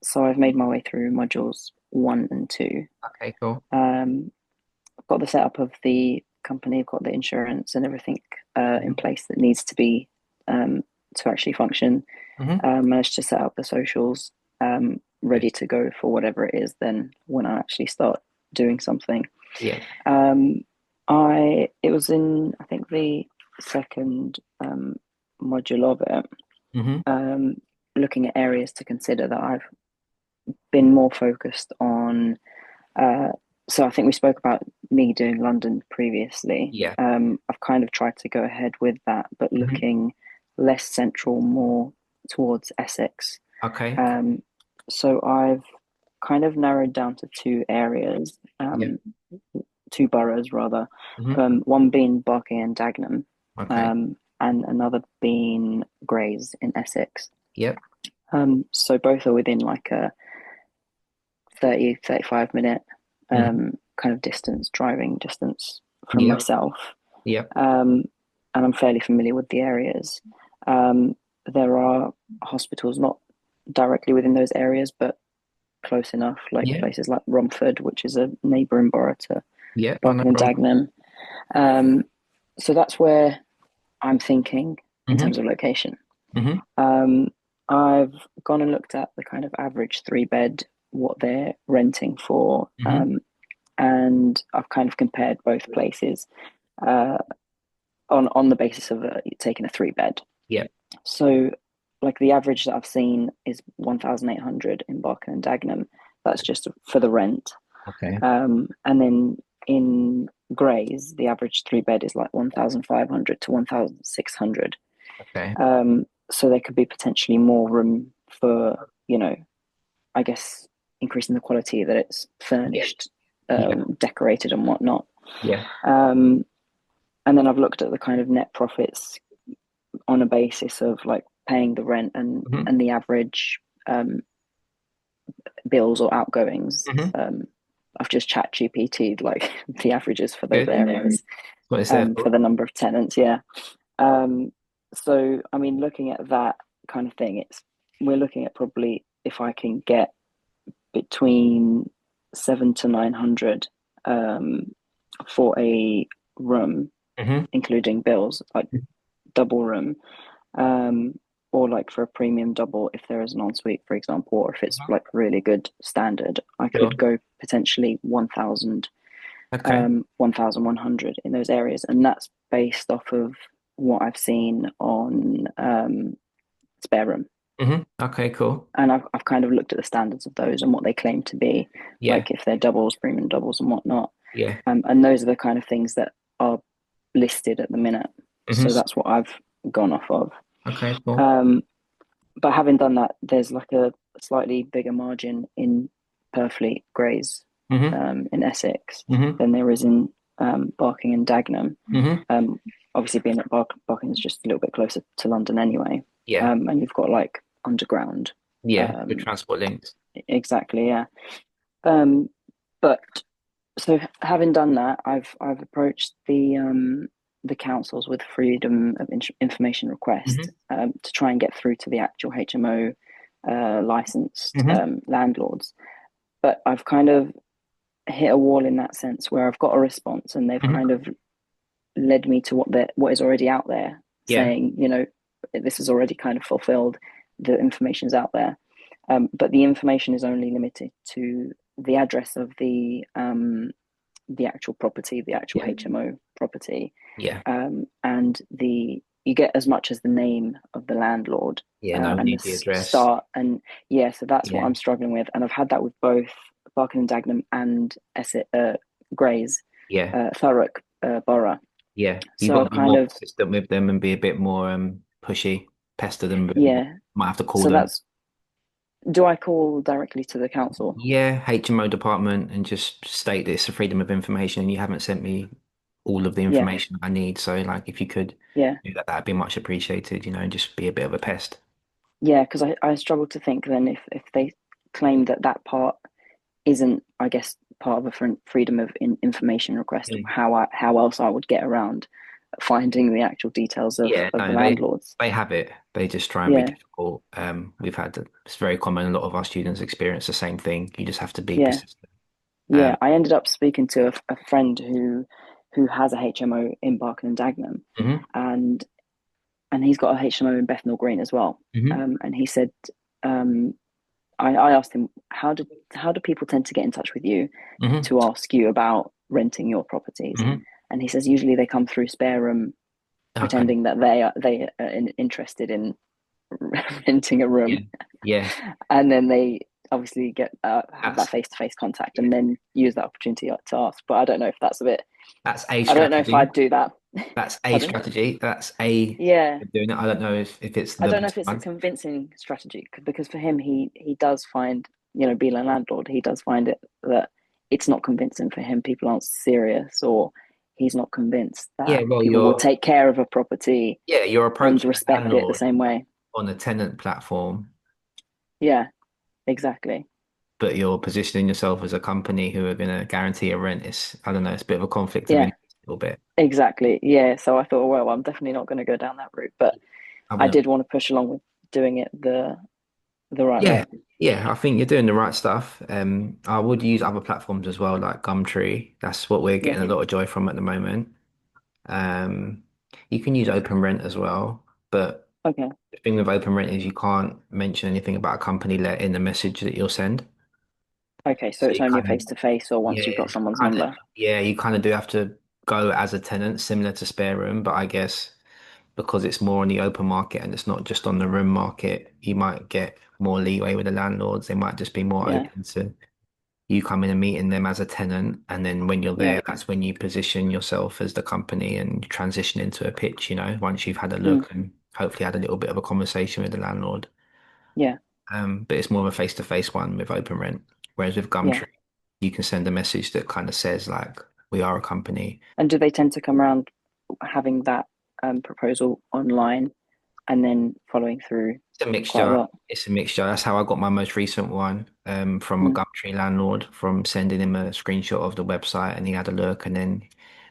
So I've made my way through modules one and two. Okay, cool. Um, I've got the setup of the company, I've got the insurance and everything in Hmm. place that needs to be um, to actually function. Hmm. Managed to set up the socials, Good. ready to go for whatever it is. Then when I actually start doing something, Yeah. um, I it was in I think the second module of it, Hmm. um, looking at areas to consider that I've been more focused on. Uh, so I think we spoke about me doing London previously. Yeah. I've kind of tried to go ahead with that, but Hmm. looking less central, more towards Essex. Okay, cool. Um, so I've kind of narrowed down to two areas, Yeah. two boroughs rather. Hmm. One being Barking and Dagenham, Okay. and another being Grays in Essex. Yep. So both are within like a 30-35 minute Hmm. kind of distance, driving distance from Yep. myself. Yep. Um, and I'm fairly familiar with the areas. Um, there are hospitals not directly within those areas, but close enough, like Yeah. places like Romford, which is a neighbouring borough to Yep. I know Barking and wrong. Dagenham. Um, so that's where I'm thinking in Hmm. terms of location. Hmm. Um, I've gone and looked at the kind of average three bed, what they're renting for, Hmm. and I've kind of compared both places uh, on the basis of taking a three bed. Yep. So, like the average that I've seen is 1,800 in Barking and Dagenham. That's just for the rent. Okay. And then in Grays, the average three bed is like 1,500 to 1,600. Okay. So there could be potentially more room for, I guess, increasing the quality that it's Yeah. furnished, Yeah. decorated, and whatnot. Yeah. Um, and then I've looked at the kind of net profits on a basis of like paying the rent and Hmm. and the average um, bills or outgoings. Hmm. I've just chat GPT'd like the averages for those Good. areas, That's what it's there for for. the number of tenants. Yeah. So I mean, looking at that kind of thing, we're looking at probably if I can get between 7 to 900 um, for a room, Hmm. including bills, like double room, um, or like for a premium double if there is an ensuite, for example, or if it's like really good standard, I Sure. could go potentially 1,000, Okay. 1,100 in those areas, and that's based off of what I've seen on Spare Room. Hmm. Okay, cool. And I've kind of looked at the standards of those and what they claim to be, Yeah. like if they're doubles, premium doubles, and whatnot. Yeah. And those are the kind of things that are listed at the minute. Hmm. So that's what I've gone off of. Okay, cool. Um, but having done that, there's like a slightly bigger margin in Purfleet Grays Hmm. in Essex Hmm. than there is in Barking and Dagenham. Hmm. Um, Obviously, being at Barking is just a little bit closer to London anyway, Yeah. and you've got like underground. Yeah. Good Um, transport links. exactly, yeah. Um, but so having done that, I've approached the councils with freedom of information request Hmm. to try and get through to the actual HMO licensed Hmm. landlords. But I've kind of hit a wall in that sense where I've got a response and they've Hmm. kind of led me to what is already out there, Yeah. saying, this is already kind of fulfilled. The information's out there, but the information is only limited to the address of the actual property, the actual Yeah. HMO property, Yeah. and the you get as much as the name of the landlord Yeah. No, we and the need the address. start. And yeah, so that's what Yeah. I'm struggling with, and I've had that with both Barking and Dagenham and Essex, Grays, Yeah. Thurrock Borough. Yeah. You've So got I've to be kind more of persistent with them and be a bit more pushy, pester them a bit more. yeah. Might have to call So them. that's do I call directly to the council? Yeah, HMO department and just state that it's a freedom of information and you haven't sent me all of the Yeah, information I need. So like if you could yeah, do that, that'd be much appreciated, and just be a bit of a pest. yeah. Because I struggle to think then if they claim that that part isn't, I guess, part of a freedom of information request, Mm. how else I would get around finding the actual details Yeah, of the no, landlords. they have it. They just try and be Yeah, difficult. It's very common. A lot of our students experience the same thing. You just have to be yeah, persistent. yeah. Um, I ended up speaking to a friend who has a HMO in Barking and Dagenham, mhm, and he's got a HMO in Bethnal Green as well. mhm, And he said, um, I asked him, how do people tend to get in touch with you mhm. to ask you about renting your properties? Hmm. And he says usually they come through Spare Room, Okay. pretending that they are interested in renting a Yeah. room, Yeah. and then they obviously get have that That's face to face contact, yeah. and then use that opportunity to ask. But I don't know if that's a bit. That's a I don't know if strategy. I'd do that. That's a Pardon? strategy. That's a way Yeah, of doing it. I don't know if it's I the don't know best if it's a one. convincing strategy because for him, he does find, being a landlord, he does find it that it's not convincing for him. People aren't serious, or he's not convinced Yeah, that well, people will take care of a property you're and approaching the respect it the landlord same way. on a tenant platform, Yeah, exactly. but you're positioning yourself as a company who are going to guarantee a rent. I don't know, it's a bit of a conflict of Yeah, interest a little bit. exactly. Yeah. So I thought, well, I'm definitely not going to go down that route, but I I wouldn't. did want to push along with doing it the right Yeah, way. yeah, I think you're doing the right stuff. I would use other platforms as well, like Gumtree. That's what we're Yeah. getting a lot of joy from at the moment. Um, you can use Open Rent as well, but Okay. the thing with Open Rent is you can't mention anything about a company let in the message that you'll send. Okay. So So it's you only a kind of, face to face, or yeah, once you've got it's someone's kind of, number. yeah, you kind of do have to go as a tenant, similar to Spare Room, but I guess because it's more on the open market and it's not just on the room market, you might get more leeway with the landlords. They might just be more Yeah. open to you coming and meeting them as a tenant. And then when you're Yeah. there, that's when you position yourself as the company and transition into a pitch, once you've had a Mm. look and hopefully had a little bit of a conversation with the landlord. Yeah. But it's more of a face-to-face one with Open Rent. Whereas with Yeah. Gumtree, you can send a message that kind of says like, we are a company. And do they tend to come around having that proposal online and then following through It's a quite a mixture. lot? It's a mixture. That's how I got my most recent one, from a Mm. Gumtree landlord, from sending him a screenshot of the website and he had a look and then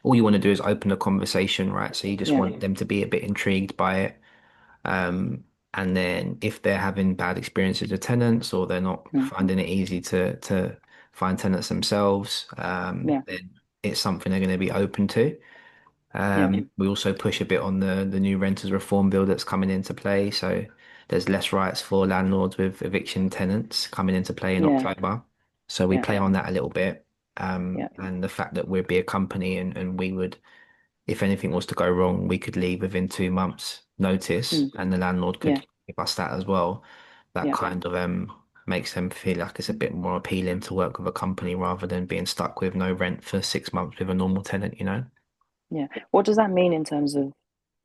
all you want to do is open a conversation, right? So you just Yeah. want them to be a bit intrigued by it. Um, and then if they're having bad experiences with tenants or they're not Mm. finding it easy to find tenants themselves, Yeah. then it's something they're going to be open to. Yeah. We also push a bit on the new renters reform bill that's coming into play. So there's less rights for landlords with eviction tenants coming into play in Yeah. October. So we Yeah. play on that a little bit. Yeah. And the fact that we'd be a company and we would, if anything was to go wrong, we could leave within 2 months notice Mm. and the landlord could Yeah. give us that as well. That Yeah. kind of makes them feel like it's a bit more appealing to work with a company rather than being stuck with no rent for 6 months with a normal tenant. Yeah. What does that mean in terms of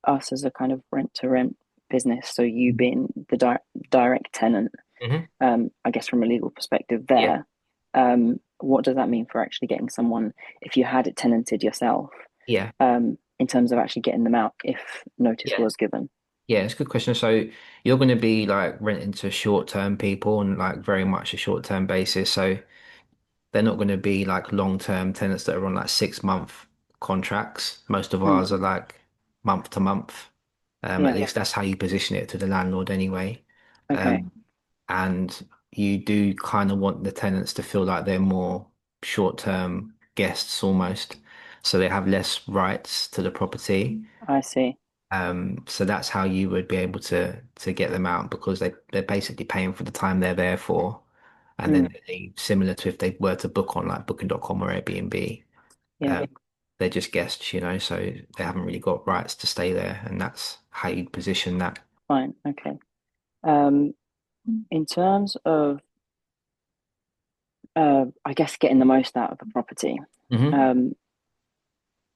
us as a kind of rent to rent business? So you being the direct tenant, Hmm. I guess from a legal perspective Yeah. there, what does that mean for actually getting someone if you had it tenanted yourself, Yeah. in terms of actually getting them out if notice Yeah. was given? Yeah, it's a good question. So you're going to be like renting to short-term people and like very much a short-term basis. So they're not going to be like long-term tenants that are on like 6-month contracts. Most of Mm. ours are like month to month. At Yeah. least that's how you position it to the landlord anyway. Okay. Um, and you do kind of want the tenants to feel like they're more short-term guests almost. So they have less rights to the property. I see. So that's how you would be able to get them out because they're basically paying for the time they're there for. And then Mm. similar to if they were to book on like Booking.com or Airbnb, Yeah. um, they're just guests, so they haven't really got rights to stay there. And that's how you position that. Fine. Okay. Um, in terms of, I guess getting the most out of the property. Hmm. Um,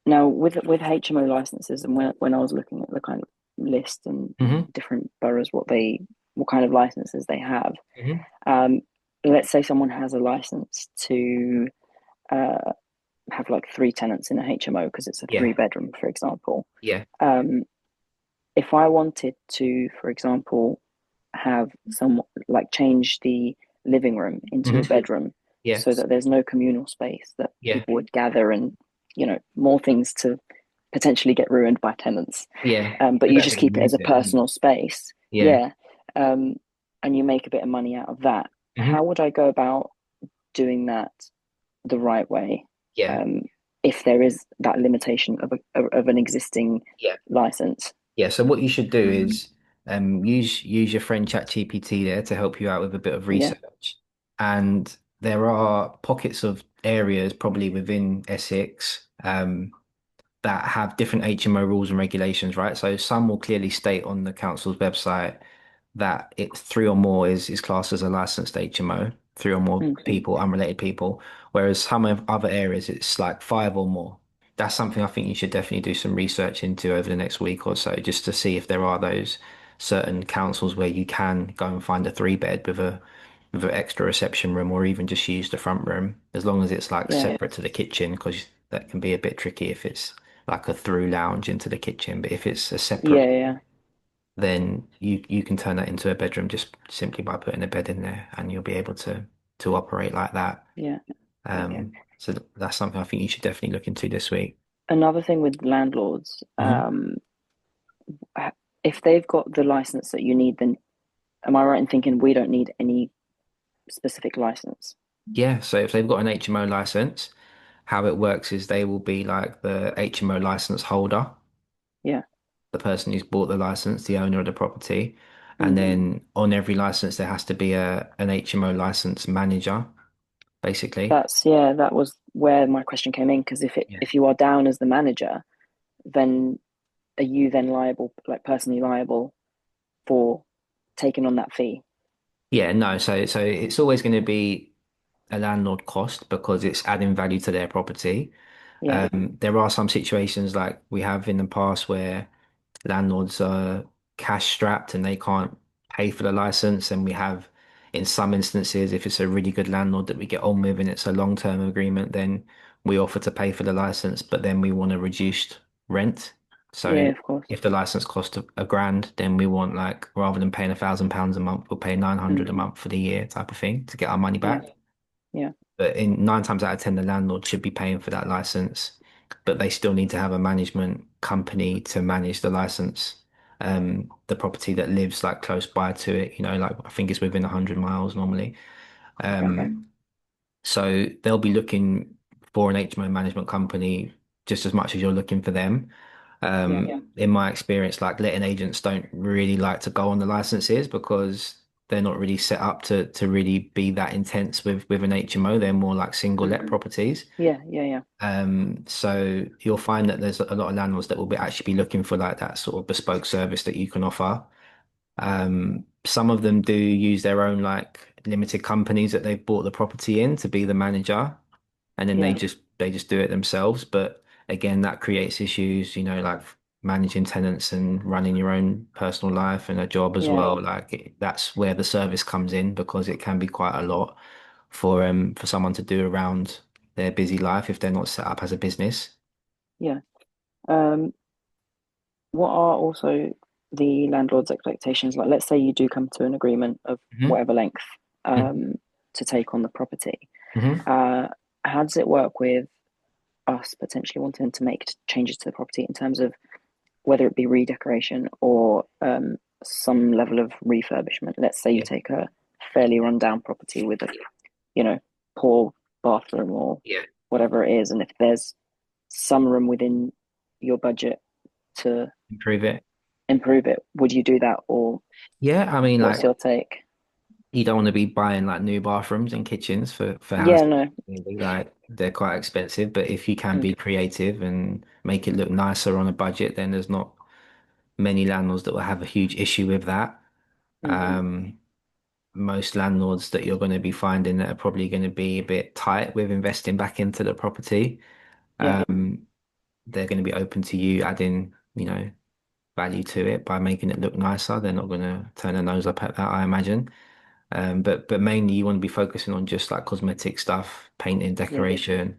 Now, with HMO licenses, and when I was looking at the kind of list and Hmm. different boroughs, what kind of licenses they have, Hmm. um, let's say someone has a license to uh, have like three tenants in a HMO because it's a Yeah. three-bedroom, for example. Yeah. Um, if I wanted to, for example, have some like change the living room into a Hmm. bedroom Yeah. so that there's no communal space that Yeah. people would gather and more things to potentially get ruined by tenants. Yeah, But they you don't just really keep it as use a it, do they? personal space. Yeah. Yeah. Um, and you make a bit of money out of that. Hmm. How would I go about doing that the right way? Yeah. Um, if there is that limitation of an existing Yeah. license. Yeah. So what you should do is use your friend ChatGPT there to help you out with a bit of Yeah. research. And there are pockets of areas probably within Essex that have different HMO rules and regulations, right? So some will clearly state on the council's website that it's three or more is classed as a licensed HMO, three or more Okay. people, unrelated people, whereas some of other areas it's like five or more. That's something I think you should definitely do some research into over the next week or so, just to see if there are those certain councils where you can go and find a three bed with an extra reception room or even just use the front room, as long as it's like Yeah. separate to the kitchen, because that can be a bit tricky if it's like a through lounge into the kitchen. But if it's a separate, Yeah. Yeah. then you can turn that into a bedroom just simply by putting a bed in there, and you'll be able to operate like that. Yeah. So that's something I think you should definitely look into this week. Another thing with landlords, Hmm. if they've got the license that you need, then am I right in thinking we don't need any specific license? Yeah, so if they've got an HMO license, how it works is they will be like the HMO license holder, Yeah. the person who's bought the license, the owner of the property. And Hmm. then on every license, there has to be a an HMO license manager, basically. That was where my question came in because Yeah. if you are down as the manager, then are you then liable, like personally liable for taking on that fee? Yeah, no, so it's always going to be a landlord cost because it's adding value to their property. Yeah. There are some situations like we have in the past where landlords are cash strapped and they can't pay for the license. And we have, in some instances, if it's a really good landlord that we get on with and it's a long-term agreement, then we offer to pay for the license, but then we want a reduced rent. So Yeah, of course. if the license costs a grand, then we want like rather than paying £1,000 a month, we'll pay 900 a Hmm. month for the year type of thing to get our money Yeah. back. Yeah. But in nine times out of ten, the landlord should be paying for that license, but they still need to have a management company to manage the license. The property that lives like close by to it, like I think it's within 100 miles normally. Okay. Um, so they'll be looking for an HMO management company just as much as you're looking for them. Yeah. In my experience, like letting agents don't really like to go on the licenses because they're not really set up to really be that intense with an HMO. They're more like single let Hmm. properties. Yeah. Yeah. Yeah. So you'll find that there's a lot of landlords that will be actually be looking for like that sort of bespoke service that you can offer. Some of them do use their own like limited companies that they've bought the property in to be the manager, and then Yeah. they just do it themselves. But again, that creates issues, like managing tenants and running your own personal life and a job as Yeah. well. Like that's where the service comes in because it can be quite a lot for someone to do around their busy life if they're not set up as a business. Yeah. Um, what are also the landlord's expectations? Like, let's say you do come to an agreement of Hmm. whatever length um, to take on the property. Hmm. Uh, how does it work with us potentially wanting to make changes to the property in terms of whether it be redecoration or some level of refurbishment? Let's say you Yeah. take a fairly rundown property with a, you know, poor bathroom or Yeah. whatever it is, and if there's some room within your budget to Improve it. improve it, would you do that, or Yeah, I mean, what's like your take? you don't want to be buying like new bathrooms and kitchens for Yeah, houses. no. Really. Like they're quite expensive, but if you can Mm, be creative and make it look nicer on a budget, then there's not many landlords that will have a huge issue with that. mm-hmm. Um, Most landlords that you're going to be finding that are probably going to be a bit tight with investing back into the property. Yeah, Um, they're going to be open to you adding, value to it by making it look nicer. They're not going to turn a nose up at that, I imagine. But mainly you want to be focusing on just like cosmetic stuff, painting, yeah, decoration.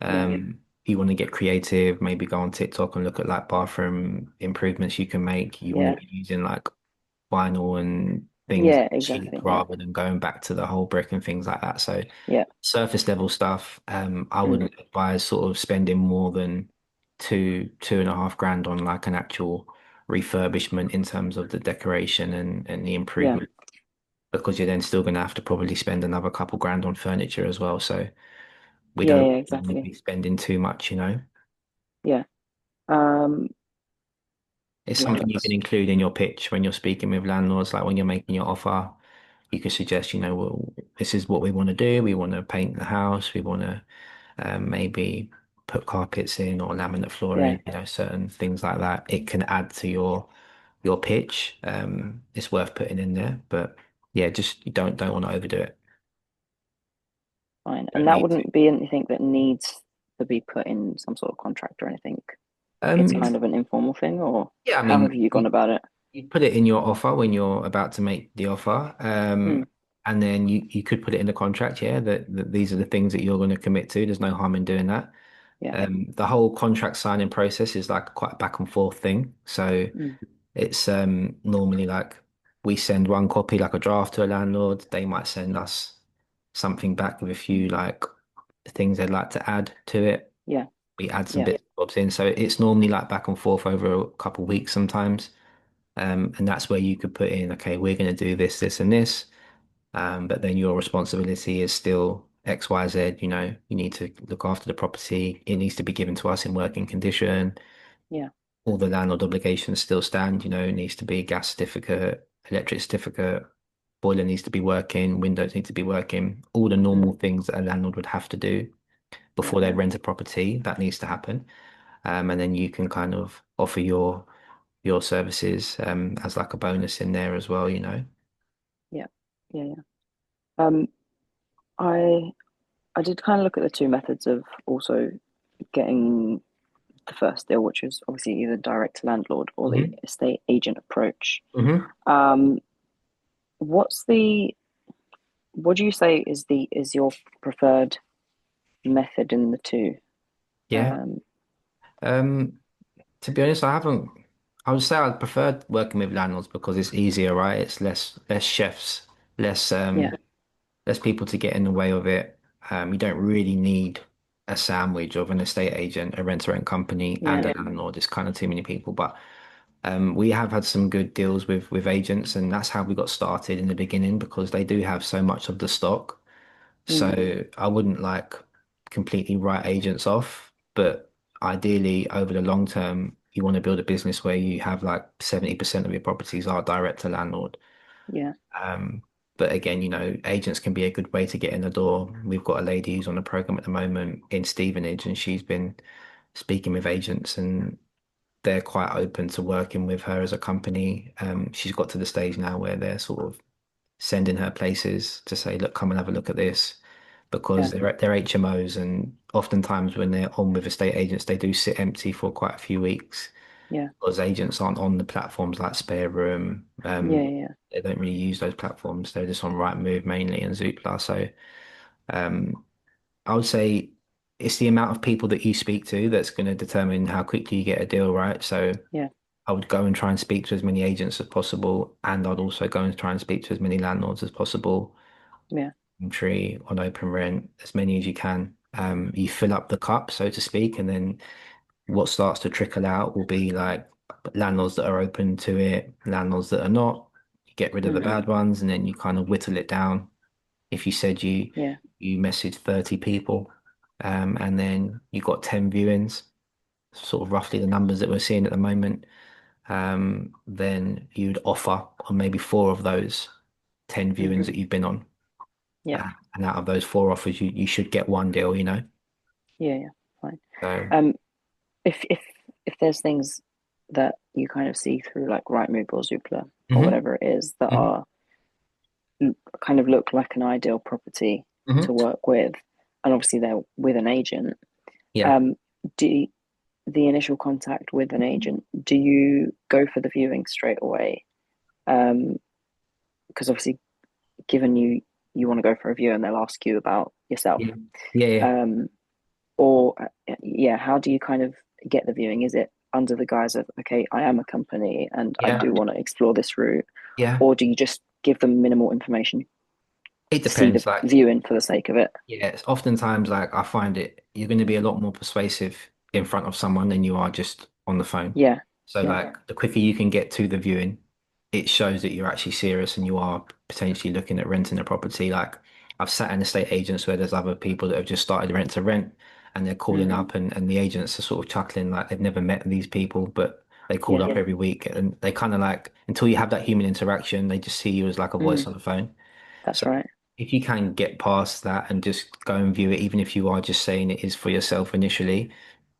yeah, You want to get creative, maybe go on TikTok and look at like bathroom improvements you can make. You want to yeah, be using like vinyl and things yeah, cheap exactly. Yeah, rather than going back to the whole brick and things like that. So yeah, surface level stuff, I mm, wouldn't advise sort of spending more than 2.5 grand on like an actual refurbishment in terms of the decoration and the Yeah, improvement, because you're then still going to have to probably spend another couple grand on furniture as well. So we yeah, don't yeah, want to exactly. be spending too much, you know. Yeah. Um, It's yeah, something you can that's include in your pitch when you're speaking with landlords, like when you're making your offer. You could suggest, well, this is what we want to do. We want to paint the house. We want to maybe put carpets in or laminate yeah, flooring, certain things like that. It can add to your pitch. It's worth putting in there, but yeah, just you don't want to overdo it. fine. And Don't that need to. wouldn't be anything that needs to be put in some sort of contract or anything. It's Um, kind of an informal thing, or yeah, I how have mean, you gone about it? you put it in your offer when you're about to make the offer, Mm, and then you could put it in the contract, yeah, that these are the things that you're going to commit to. There's no harm in doing that. yeah. The whole contract signing process is like quite a back and forth thing. So Mm, it's normally like we send one copy, like a draft to a landlord. They might send us something back with a few like things they'd like to add to it. yeah, We add some yeah, bits and bobs in. So it's normally like back and forth over a couple of weeks sometimes. And that's where you could put in, okay, we're going to do this, this, and this. But then your responsibility is still X, Y, Z. You need to look after the property. It needs to be given to us in working condition. yeah. All the landlord obligations still stand. It needs to be gas certificate, electric certificate, boiler needs to be working, windows need to be working. All the Mm, normal things that a landlord would have to do yeah, before they rent a property, that needs to happen. And then you can kind of offer your services as like a bonus in there as well. yeah, yeah, yeah. Um, I I did kind of look at the two methods of also getting the first deal, which is obviously either direct to landlord or the hmm estate agent approach. hmm Um, what's the what do you say is your preferred method in the two? Yeah. Um, Um, to be honest, I would say I'd prefer working with landlords because it's easier, right? It's less chefs, less yeah, less people to get in the way of it. You don't really need a sandwich of an estate agent, a rent-to-rent company, and yeah, a landlord. It's kind of too many people. But we have had some good deals with agents, and that's how we got started in the beginning because they do have so much of the stock. mm, So I wouldn't like completely write agents off, but ideally over the long term, you want to build a business where you have like 70% of your properties are direct to landlord. yeah, Um, but again, agents can be a good way to get in the door. We've got a lady who's on the program at the moment in Stevenage, and she's been speaking with agents, and they're quite open to working with her as a company. She's got to the stage now where they're sort of sending her places to say, look, come and have a look at this, because yeah, they're HMOs, and oftentimes when they're on with estate agents, they do sit empty for quite a few weeks yeah, because agents aren't on the platforms like Spare Room. yeah, yeah, They don't really use those platforms. They're just on Rightmove mainly and Zoopla. So um, I would say it's the amount of people that you speak to that's going to determine how quickly you get a deal, right? So yeah, I would go and try and speak to as many agents as possible, and I'd also go and try and speak to as many landlords as possible. yeah, Tree on open rent, as many as you can. You fill up the cup, so to speak, and then what starts to trickle out will be like landlords that are open to it, landlords that are not. You get rid of the mm, bad ones, and then you kind of whittle it down. If you said yeah, you message 30 people, and then you got 10 viewings, sort of roughly the numbers that we're seeing at the moment, then you'd offer on maybe four of those 10 viewings hmm, that you've been on. yeah, And out of those four offers, you should get one deal. yeah, yeah, fine. So, Um, if there's things that you kind of see through like Rightmove or Zoopla or hmm whatever it is that hmm are kind of look like an ideal property to hmm work with, and obviously they're with an agent. yeah, Um, do the initial contact with an agent, do you go for the viewing straight away? Because obviously, given you want to go for a view and they'll ask you about yourself, yeah, yeah, yeah, um, or yeah, how do you kind of get the viewing? Is it under the guise of, okay, I am a company and I yeah, do want to explore this route, yeah. or do you just give them minimal information It to see the depends. Like, viewing for the sake of it? yeah, it's oftentimes like I find you're going to be a lot more persuasive in front of someone than you are just on the phone. Yeah. So Yeah. like the quicker you can get to the viewing, it shows that you're actually serious and you are potentially looking at renting a property. Like I've sat in estate agents where there's other people that have just started rent to rent and they're calling Hmm. up and the agents are sort of chuckling like they've never met these people, but they call Yeah. up every week and they kind of like until you have that human interaction, they just see you as like a voice Mm, on the phone. that's So right. if you can get past that and just go and view it, even if you are just saying it is for yourself initially,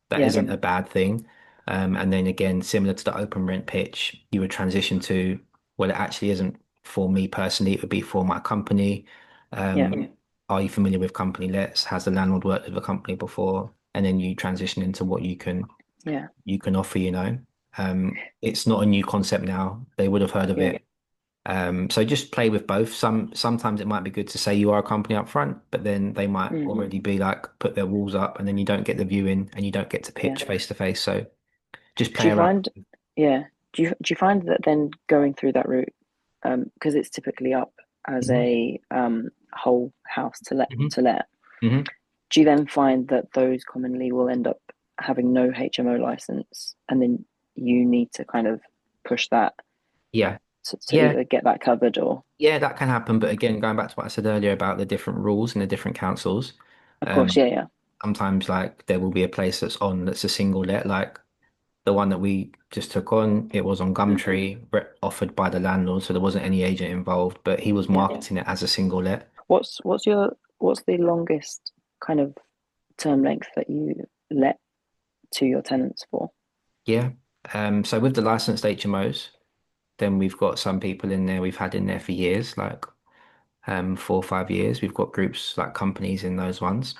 that Yeah. isn't a bad thing. And then again, similar to the open rent pitch, you would transition to, well, it actually isn't for me personally, it would be for my company. Yeah. Are you familiar with company lets? Has the landlord worked with a company before? And then you transition into what Yeah. you can offer, you know. It's not a new concept now. They would have heard of Yeah. it. So just play with both. Sometimes it might be good to say you are a company up front, but then they might Mm, already be like put their walls up and then you don't get the view in and you don't get to yeah. pitch face to face. So just Do play you around. find, yeah, do you find that then going through that route, because it's typically up as Hmm. a whole house Hmm. to let, Hmm. do you then find that those commonly will end up having no HMO license, and then you need to kind of push that Yeah. to Yeah. either get that covered or, Yeah, that can happen. But again, going back to what I said earlier about the different rules in the different councils, of course, um, yeah, yeah. sometimes like there will be a place that's on that's a single let, like the one that we just took on, it was on Hmm. Gumtree, offered by the landlord, so there wasn't any agent involved, but he was Yeah. marketing it as a single let. What's the longest kind of term length that you let to your tenants for? Yeah. So with the licensed HMOs, then we've got some people in there we've had in there for years, like 4 or 5 years. We've got groups like companies in those ones.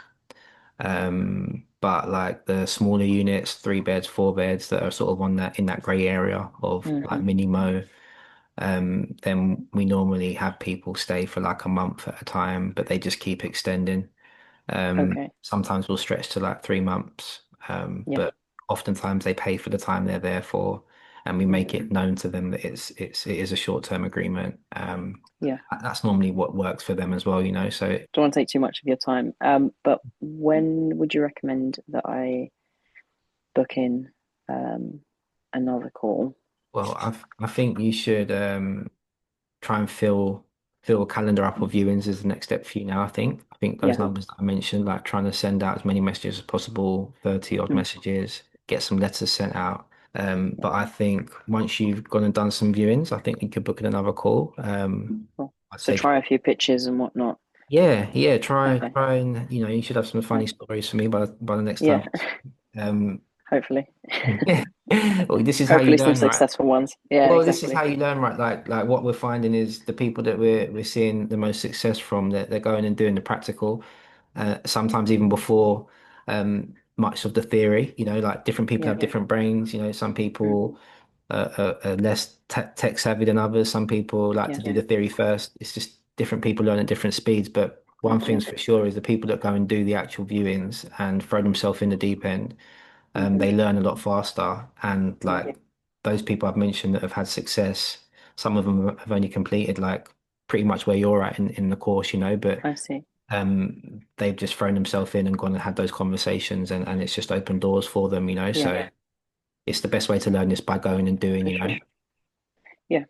But like the smaller units, 3 beds, 4 beds that are sort of on that in that grey area of like Hmm. mini mo, then we normally have people stay for like a month at a time, but they just keep extending. Okay. Sometimes we'll stretch to like 3 months, Yeah. but oftentimes they pay for the time they're there for, and we make Hmm. it known to them that it is a short-term agreement. Yeah. That's normally what works for them as well, you know. So, Don't want to take too much of your time. But when would you recommend that I book in um another call? well, I think you should try and fill a calendar up of viewings is the next step for you now. I think those Yeah. numbers that I mentioned, like trying to send out as many messages as possible, 30 odd Mm, messages, get some letters sent out. yeah. But I think once you've gone and done some viewings, I think you could book in another call. Cool. I'd So say, try a few pitches and whatnot. yeah, Okay. try, and you should have some funny Fine. stories for me by the next Yeah. time. Um, Hopefully. yeah. Well, this is how you Hopefully some learn, right? successful ones. Yeah, Well, this is exactly. how you learn, right? Like what we're finding is the people that we're seeing the most success from, that they're going and doing the practical, sometimes even before much of the theory. Like different people Yeah. have different brains. Some Mm, people are less tech savvy than others. Some people like yeah. to do the theory first. It's just different people learn at different speeds. But one thing's for sure is the people that go and do the actual viewings and throw themselves in the deep end, Hmm. they learn a lot faster. And Yeah. like those people I've mentioned that have had success, some of them have only completed like pretty much where you're at in the course, but I see. they've just thrown themselves in and gone and had those conversations and it's just opened doors for them. Yeah, So it's the best way to learn this by going and doing, for sure. Yeah.